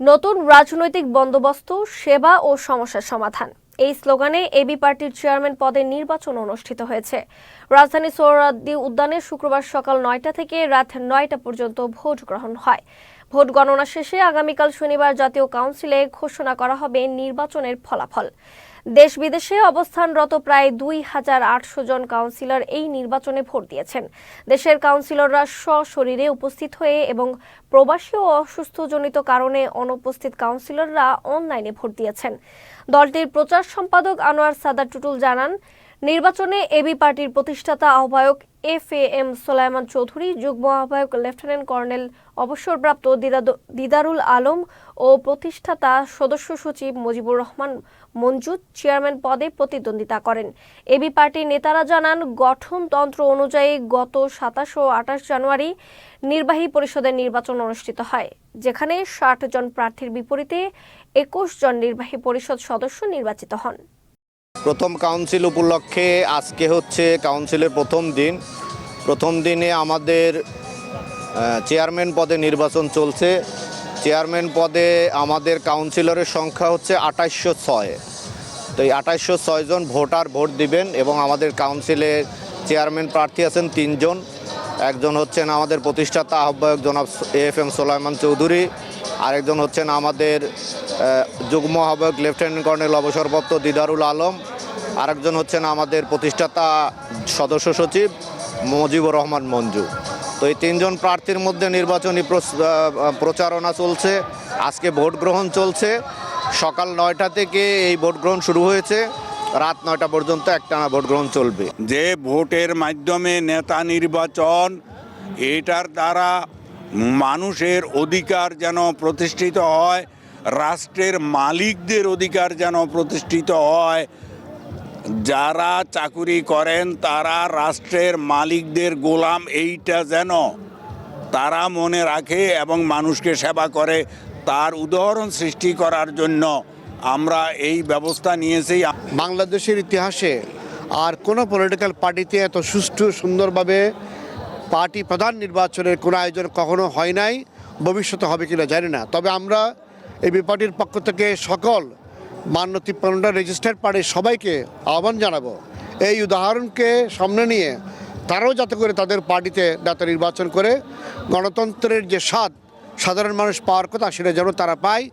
নতুন রাজনৈতিক বন্দোবস্ত, সেবা ও সমস্যার সমাধান, এই স্লোগানে এবি পার্টির চেয়ারম্যান পদে নির্বাচন অনুষ্ঠিত হয়েছে। রাজধানী সোহরাওয়ার্দী উদ্যানে শুক্রবার সকাল ৯টা থেকে রাত ৯টা পর্যন্ত ভোট গ্রহণ হয়। ভোট গণনা শেষে আগামীকাল শনিবার জাতীয় কাউন্সিলে ঘোষণা করা হবে নির্বাচনের ফলাফল। দেশ বিদেশে অবস্থানরত প্রায় ২,৮০০ জন কাউন্সিলর এই নির্বাচনে ভোট দিয়েছেন। দেশের কাউন্সিলররা সশরীরে উপস্থিত হয়ে এবং প্রবাসী ও অসুস্থজনিত কারণে অনুপস্থিত কাউন্সিলররা অনলাইনে ভোট দিয়েছেন। দলটির প্রচার সম্পাদক আনোয়ার সাদাত টুটুল জানান, নির্বাচনে এবি পার্টির প্রতিষ্ঠাতা আহ্বায়ক FAM সোলায়মান চৌধুরী, যুগ্ম আহ্বায়ক লেফটেন্যান্ট কর্নেল অবসরপ্রাপ্ত দিদারুল আলম ও প্রতিষ্ঠাতা সদস্য সচিব মুজিবুর রহমান মঞ্জু চেয়ারম্যান পদে প্রতিদ্বন্দ্বিতা করেন। এবি পার্টির নেতারা জানান, গঠনতন্ত্র অনুযায়ী গত ২৭ ও ২৮ জানুয়ারি নির্বাহী পরিষদের নির্বাচন অনুষ্ঠিত হয়, যেখানে ৬০ জন প্রার্থীর বিপরীতে ২১ জন নির্বাহী পরিষদ সদস্য নির্বাচিত হন। প্রথম কাউন্সিল উপলক্ষে আজকে হচ্ছে কাউন্সিলের প্রথম দিনে আমাদের চেয়ারম্যান পদে নির্বাচন চলছে। চেয়ারম্যান পদে আমাদের কাউন্সিলরের সংখ্যা হচ্ছে ২৮০৬। তো এই ২৮০৬ জন ভোটার ভোট দিবেন এবং আমাদের কাউন্সিলে চেয়ারম্যান প্রার্থী আছেন ৩ জন। একজন হচ্ছেন আমাদের প্রতিষ্ঠাতা আহ্বায়ক জনাব AFM সোলায়মান চৌধুরী, আরেকজন হচ্ছেন আমাদের যুগ্ম আহ্বায়ক লেফটেন্যান্ট কর্নেল অবসরপ্রাপ্ত দিদারুল আলম, আরেকজন হচ্ছেন আমাদের প্রতিষ্ঠাতা সদস্য সচিব মুজিবুর রহমান মঞ্জু। তো এই ৩ জন প্রার্থীর মধ্যে নির্বাচনী প্রচারণা চলছে। আজকে ভোট গ্রহণ চলছে। সকাল ৯টা থেকে এই ভোট গ্রহণ শুরু হয়েছে, রাত ৯টা পর্যন্ত একটানা ভোট গ্রহণ চলবে। যে ভোটের মাধ্যমে নেতা নির্বাচন, এটার দ্বারা মানুষের অধিকার যেন প্রতিষ্ঠিত হয়, রাষ্ট্রের মালিকদের অধিকার যেন প্রতিষ্ঠিত হয়। যারা চাকুরি করেন তারা রাষ্ট্রের মালিকদের গোলাম, এইটা যেন তারা মনে রাখে এবং মানুষকে সেবা করে, তার উদাহরণ সৃষ্টি করার জন্য আমরা এই ব্যবস্থা নিয়েছি। বাংলাদেশের ইতিহাসে আর কোনো পলিটিক্যাল পার্টিতে এত সুষ্ঠু সুন্দরভাবে পার্টি প্রধান নির্বাচনের কোনো আয়োজন কখনো হয় নাই, ভবিষ্যতে হবে কিনা জানি না। তবে আমরা এবি পার্টির পক্ষ থেকে সকল মান্য ৫৩টা রেজিস্টার্ড পার্টির সবাইকে আহ্বান জানাবো, এই উদাহরণকে সামনে নিয়ে তারাও যাতে করে তাদের পার্টিতে নেতা নির্বাচন করে গণতন্ত্রের যে স্বাদ সাধারণ মানুষ পাওয়ার কথা সেটা যেন তারা পায়।